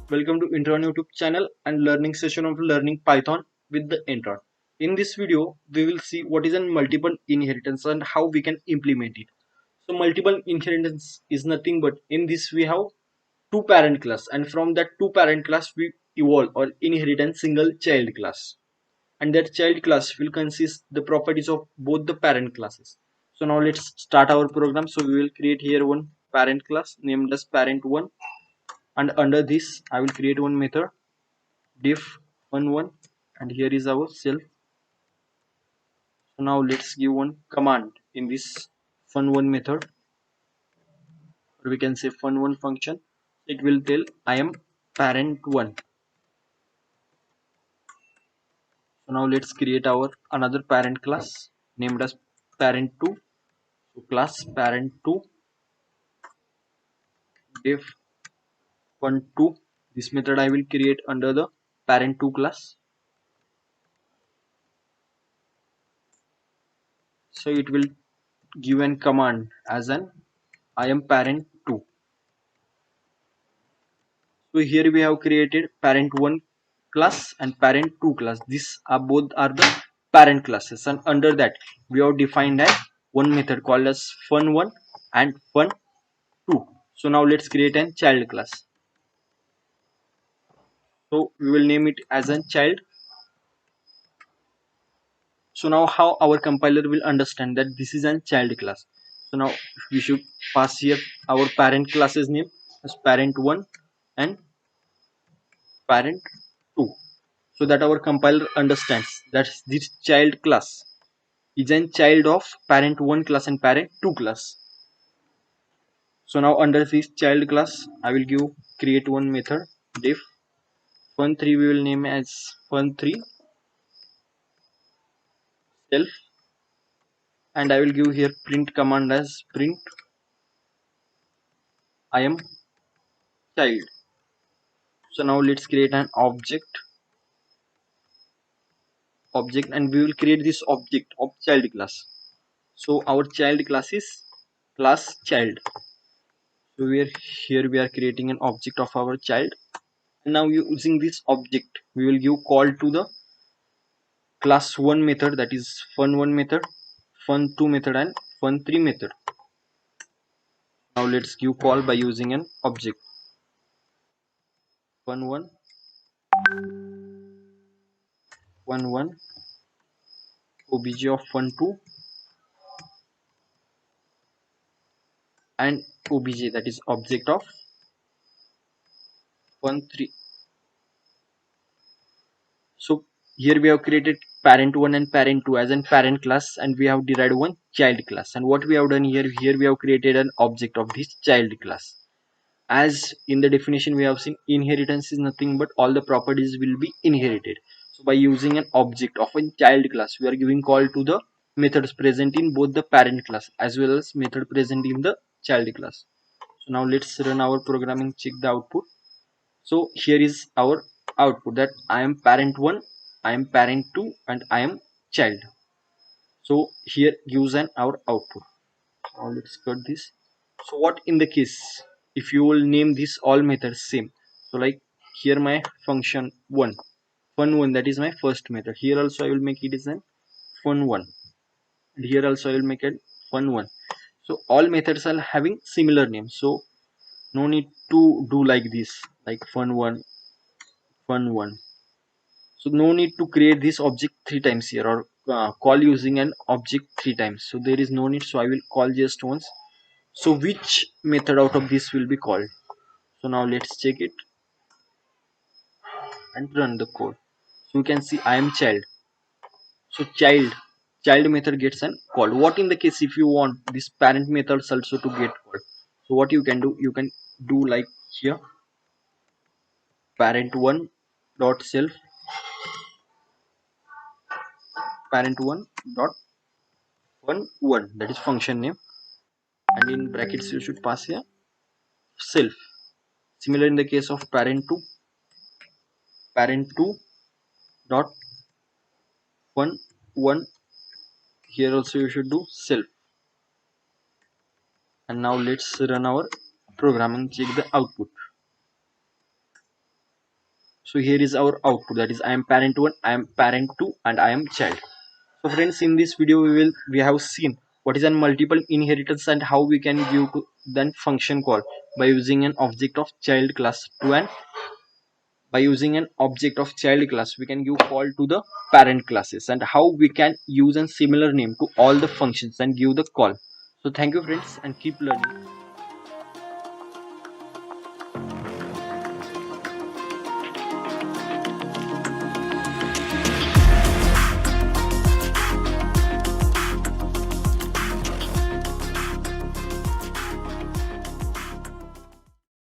Welcome to Intron YouTube channel and learning session of learning Python with the Intron. In this video, we will see what is a multiple inheritance and how we can implement it. So multiple inheritance is nothing but in this we have two parent class, and from that two parent class we evolve or inherit a single child class, and that child class will consist the properties of both the parent classes. So now let's start our program. So we will create here one parent class named as parent1, and under this I will create one method diff fun1, and here is our self. So now let's give one command in this fun1 method, or we can say fun1 function. It will tell I am parent1. So now let's create our another parent class named as parent2. So class parent2 diff fun2. This method I will create under the parent2 class. So it will give an command as an I am parent2. So here we have created parent1 class and parent2 class. These are both are the parent classes, and under that we have defined as one method called as fun1 and fun2. So now let's create a child class. So we will name it as a child. So now how our compiler will understand that this is a child class. So now we should pass here our parent class's name as parent1 and parent2, so that our compiler understands that this child class is a child of parent1 class and parent2 class. So now under this child class I will give create one method diff fun3. We will name as fun3 self, and I will give here print command as print I am child. So now let's create an object, and we will create this object of child class. So our child class is class child. So we are creating an object of our child, and now using this object we will give call to the class 1 method, that is fun1 method, fun2 method and fun3 method. Now let's give call by using an object fun1 fun1 obj of fun2 and obj, that is object of fun3. So here we have created parent1 and parent2 as a parent class, and we have derived one child class. And what we have done here we have created an object of this child class. As in the definition we have seen, inheritance is nothing but all the properties will be inherited. So by using an object of a child class, we are giving call to the methods present in both the parent class as well as method present in the child class. So now let's run our program and check the output. So here is our output, that I am parent1, I am parent2 and I am child. So here gives an our output. Now let's cut this. So what in the case if you will name this all methods same? So like here my function 1 fun1, that is my first method. Here also I will make it as an fun1, and here also I will make it fun1. So all methods are having similar names, so no need to do like this, like fun1 fun1. So no need to create this object three times here, or call using an object three times. So there is no need, so I will call just once. So which method out of this will be called? So now let's check it and run the code. So you can see I am child. So child method gets an call. What in the case if you want this parent methods also to get called? So what you can do, you can do like here parent1 dot self parent1 dot fun1, that is function name, and in brackets you should pass here self. Similar in the case of parent2 dot fun1, here also you should do self. And now let's run our program and check the output. So here is our output, that is I am parent 1, I am parent 2, and I am child. So friends, in this video we have seen what is an multiple inheritance and how we can give then function call by using an object of child class to an by using an object of child class we can give call to the parent classes, and how we can use a similar name to all the functions and give the call. So thank you friends, and keep learning.